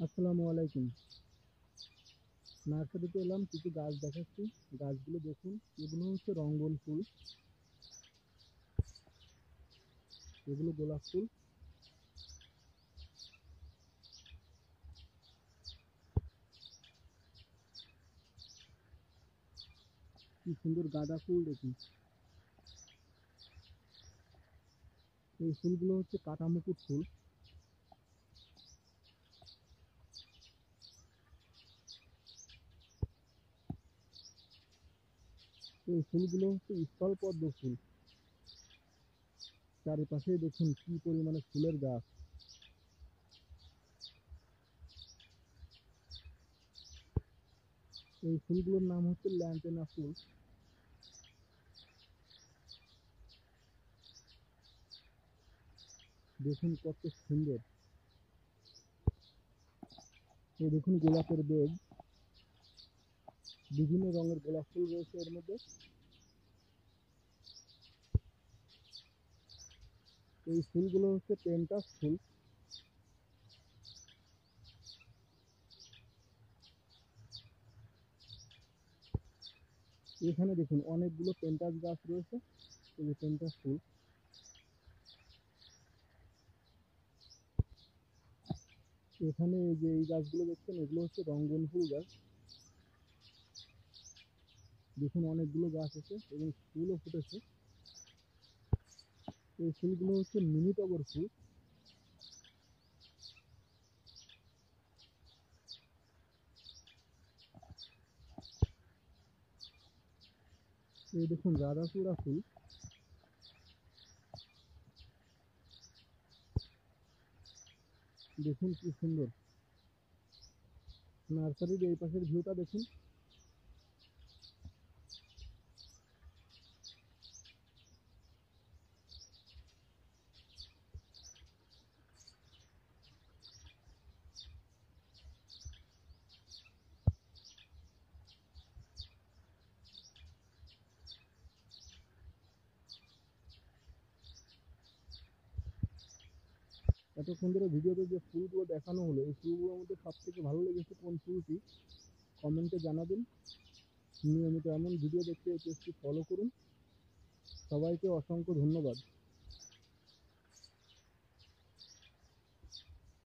আসসালামু আলাইকুম। নার্সারিতে এলাম, কিছু গাছ দেখাচ্ছি। গাছগুলো দেখুন, এগুলো হচ্ছে রঙ্গন ফুল, এগুলো গোলাপ ফুল। কি সুন্দর গাঁদা ফুল দেখুন। এই ফুলগুলো হচ্ছে কাটা মুকুট ফুল। এই ফুলগুলো হচ্ছে স্থলপদ্ম ফুল। চারিপাশে দেখুন কি পরিমাণে ফুলের গাছ। এই ফুলগুলোর নাম হচ্ছে ল্যান্টেনা ফুল। দেখুন কত সুন্দর। এই দেখুন গোলাপের বেগ, বিভিন্ন রঙের গোলাপ ফুল রয়েছে এর মধ্যে। এই ফুলগুলো হচ্ছে পেন্টাস ফুল। এখানে দেখুন অনেকগুলো পেন্টাস গাছ রয়েছে। এই যে পেন্টাস ফুল। এখানে এই যে এই গাছগুলো দেখছেন, এগুলো হচ্ছে রঙ্গন ফুল গাছ। দেখুন অনেকগুলো গাছ আছে এবং ফুলও ফুটেছে। এই ফুলগুলো হচ্ছে মিনি টগর ফুল। এই দেখুন রাধাচূড়া ফুল। দেখুন কি সুন্দর। নার্সারির এই পাশের ভিউটা দেখুন। এতক্ষণ ধরে ভিডিওতে যে ফুলগুলো দেখানো হলো, এই ফুলগুলোর মধ্যে সব থেকে ভালো লেগেছে কোন ফুলটি কমেন্টে জানাবেন। নিয়মিত এমন ভিডিও দেখতে এই পেজটি ফলো করুন। সবাইকে অসংখ্য ধন্যবাদ।